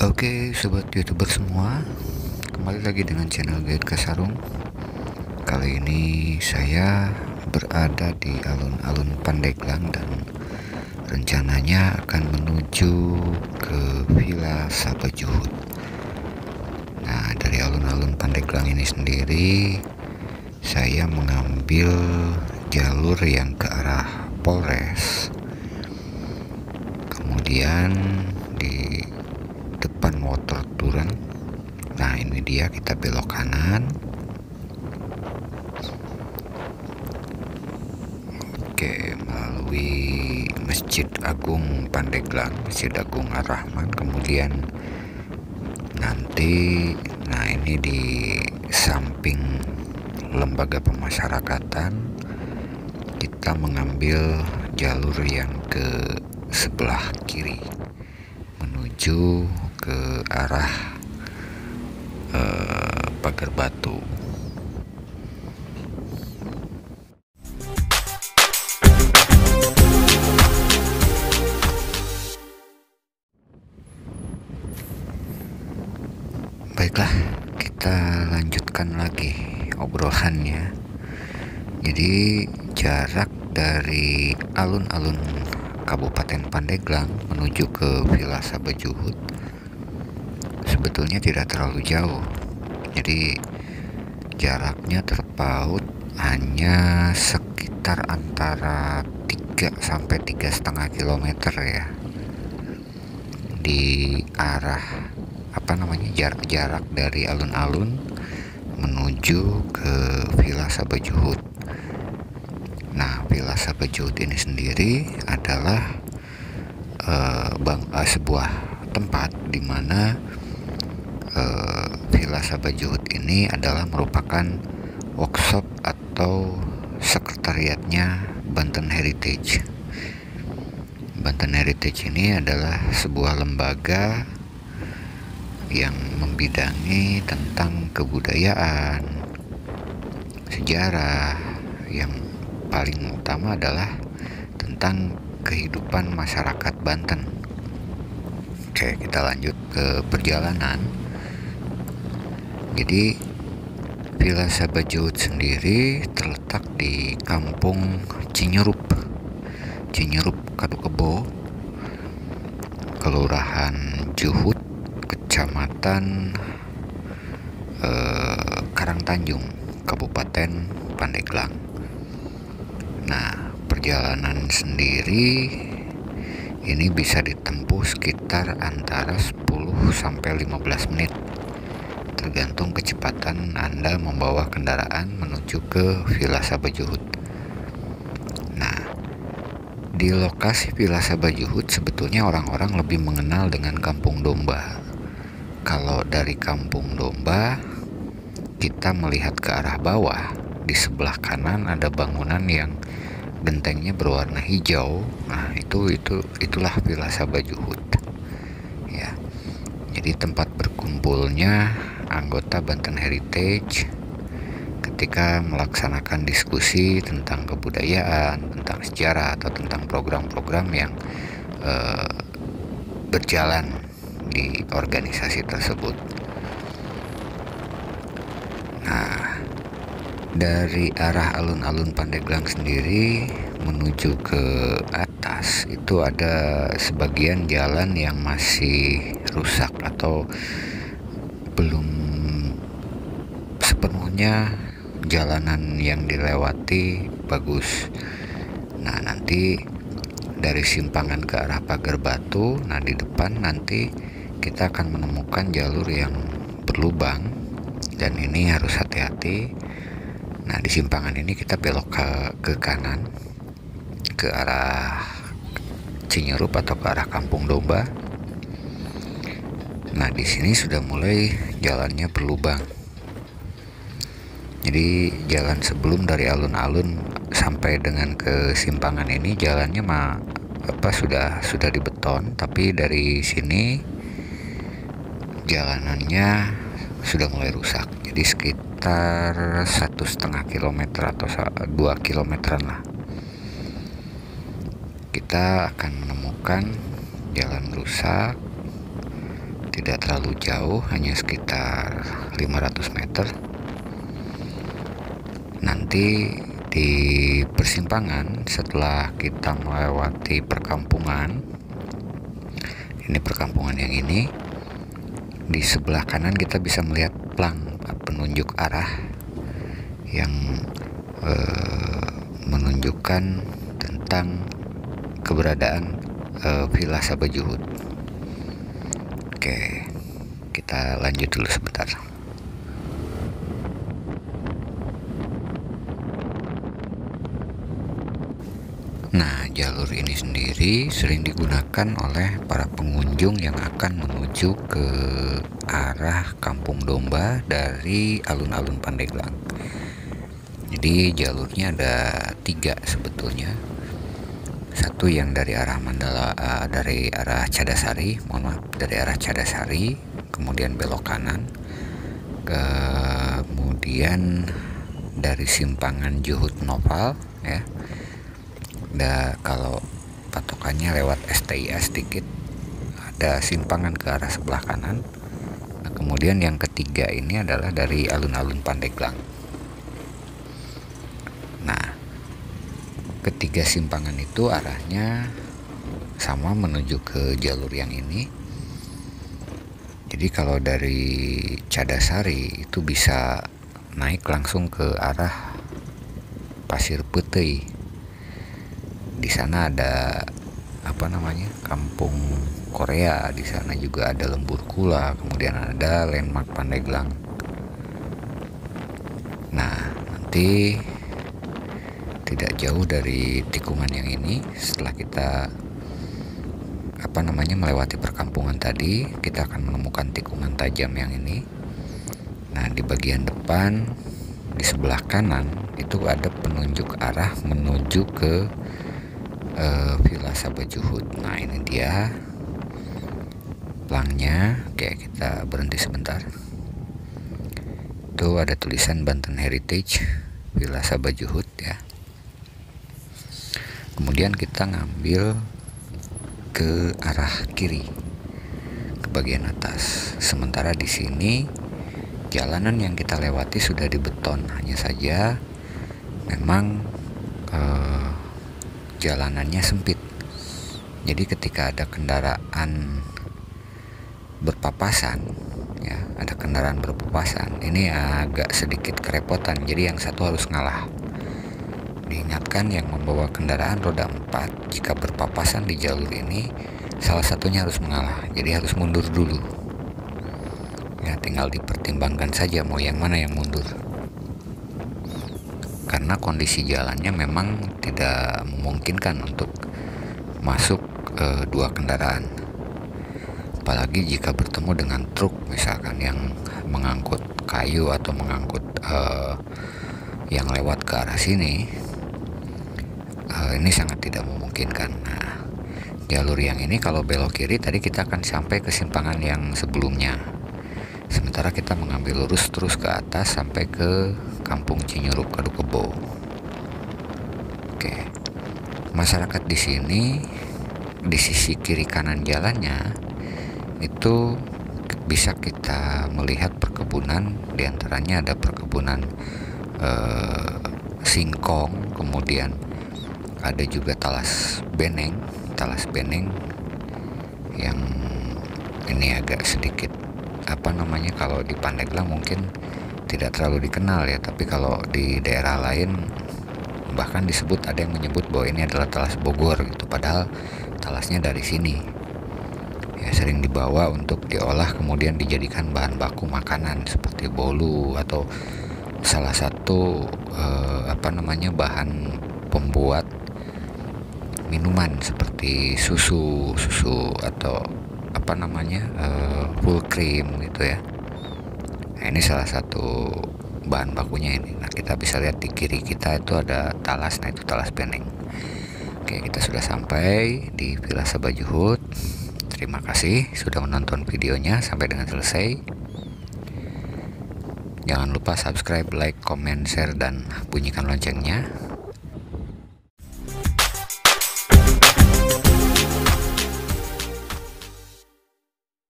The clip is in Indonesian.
Oke, sobat YouTuber semua, kembali lagi dengan channel Guide Kasarung. Kali ini saya berada di alun-alun Pandeglang dan rencananya akan menuju ke Villa Sabajuhut. Nah, dari alun-alun Pandeglang ini sendiri, saya mengambil jalur yang ke arah Polres. Kemudian di depan water turun, nah ini dia, kita belok kanan. Oke, melalui Masjid Agung Pandeglang, Masjid Agung Ar-Rahman. Kemudian nanti, nah ini di samping lembaga pemasyarakatan, kita mengambil jalur yang ke sebelah kiri menuju ke arah Pagar Batu. Baiklah, kita lanjutkan lagi obrolannya. Jadi jarak dari alun-alun Kabupaten Pandeglang menuju ke Villa Sabajuhut sebetulnya tidak terlalu jauh. Jadi jaraknya terpaut hanya sekitar antara 3 sampai 3,5 km ya, di arah jarak dari alun-alun menuju ke Villa Sabajuhut. Nah, Villa Sabajuhut ini sendiri adalah sebuah tempat di mana Villa Sabajuhut ini adalah merupakan workshop atau sekretariatnya Banten Heritage. Banten Heritage ini adalah sebuah lembaga yang membidangi tentang kebudayaan, sejarah, yang paling utama adalah tentang kehidupan masyarakat Banten. Oke, kita lanjut ke perjalanan. Jadi Villa Sabajuhut sendiri terletak di Kampung Cinyerup, Kadukebo, Kelurahan Juhut, Kecamatan Karangtanjung, Kabupaten Pandeglang. Nah, perjalanan sendiri ini bisa ditempuh sekitar antara 10 sampai 15 menit tergantung kecepatan Anda membawa kendaraan menuju ke Villa Sabajuhut. Nah, di lokasi Villa Sabajuhut sebetulnya orang-orang lebih mengenal dengan Kampung Domba. Kalau dari Kampung Domba kita melihat ke arah bawah, di sebelah kanan ada bangunan yang gentengnya berwarna hijau. Nah, itulah Villa Sabajuhut. Ya. Jadi tempat berkumpulnya anggota Banten Heritage ketika melaksanakan diskusi tentang kebudayaan, tentang sejarah, atau tentang program-program yang berjalan di organisasi tersebut. Nah, dari arah alun-alun Pandeglang sendiri menuju ke atas itu ada sebagian jalan yang masih rusak atau belum sepenuhnya jalanan yang dilewati bagus. Nah, nanti dari simpangan ke arah Pagar Batu, nah di depan nanti kita akan menemukan jalur yang berlubang dan ini harus hati-hati. Nah, di simpangan ini kita belok ke kanan ke arah Cinyerup atau ke arah Kampung Domba. Nah, di sini sudah mulai jalannya berlubang. Jadi jalan sebelum dari alun-alun sampai dengan ke simpangan ini jalannya sudah dibeton, tapi dari sini jalanannya sudah mulai rusak. Jadi sekitar 1,5 kilometer atau 2 kilometeran lah. Kita akan menemukan jalan rusak, tidak terlalu jauh, hanya sekitar 500 meter. Nanti di persimpangan setelah kita melewati perkampungan, ini perkampungan yang ini, di sebelah kanan kita bisa melihat plang penunjuk arah yang menunjukkan tentang keberadaan Villa Sabah Juhud. Oke, kita lanjut dulu sebentar. Nah, jalur ini sendiri sering digunakan oleh para pengunjung yang akan menuju ke arah Kampung Domba dari alun-alun Pandeglang. Jadi jalurnya ada 3 sebetulnya. Satu yang dari arah Mandala, dari arah Cadasari, dari arah Cadasari, kemudian belok kanan, kemudian dari simpangan Juhud Noval, ya. Kalau patokannya lewat STIA sedikit, ada simpangan ke arah sebelah kanan. Nah, kemudian yang ketiga ini adalah dari alun-alun Pandeglang. Nah, ketiga simpangan itu arahnya sama menuju ke jalur yang ini. Jadi kalau dari Cadasari itu bisa naik langsung ke arah Pasir Putih. Di sana ada Kampung Korea, di sana juga ada Lembur Kula, kemudian ada landmark Pandeglang. Nah, nanti tidak jauh dari tikungan yang ini, setelah kita melewati perkampungan tadi, kita akan menemukan tikungan tajam yang ini. Nah, di bagian depan di sebelah kanan itu ada penunjuk arah menuju ke Villa Sabah Juhud. Nah, ini dia plangnya. Oke, kita berhenti sebentar. Itu ada tulisan Banten Heritage Villa Sabah Juhud, ya. Kemudian kita ngambil ke arah kiri, ke bagian atas. Sementara di sini jalanan yang kita lewati sudah dibeton, hanya saja memang jalanannya sempit. Jadi ketika ada kendaraan berpapasan, ya, ada kendaraan berpapasan, ini agak sedikit kerepotan. Jadi yang satu harus ngalah. Diingatkan yang membawa kendaraan roda 4 jika berpapasan di jalur ini, salah satunya harus mengalah. Jadi harus mundur dulu. Ya, tinggal dipertimbangkan saja mau yang mana yang mundur. Karena kondisi jalannya memang tidak memungkinkan untuk masuk 2 kendaraan, apalagi jika bertemu dengan truk misalkan yang mengangkut kayu atau mengangkut yang lewat ke arah sini. Ini sangat tidak memungkinkan. Nah, jalur yang ini kalau belok kiri tadi kita akan sampai ke simpangan yang sebelumnya, sementara kita mengambil lurus terus ke atas sampai ke Kampung Cinyurup Kadukebo. Oke, masyarakat di sini di sisi kiri kanan jalannya itu bisa kita melihat perkebunan. Diantaranya ada perkebunan singkong, kemudian ada juga talas beneng yang ini agak sedikit kalau di Pandeglang mungkin tidak terlalu dikenal, ya, tapi kalau di daerah lain bahkan disebut, ada yang menyebut bahwa ini adalah talas Bogor gitu, padahal talasnya dari sini, ya, sering dibawa untuk diolah kemudian dijadikan bahan baku makanan seperti bolu atau salah satu bahan pembuat minuman seperti susu atau full cream gitu, ya. Nah, ini salah satu bahan bakunya ini. Nah, kita bisa lihat di kiri kita itu ada talas. Nah, itu talas beneng. Oke, kita sudah sampai di Villa Sabah Juhud. Terima kasih sudah menonton videonya sampai dengan selesai. Jangan lupa subscribe, like, comment, share, dan bunyikan loncengnya.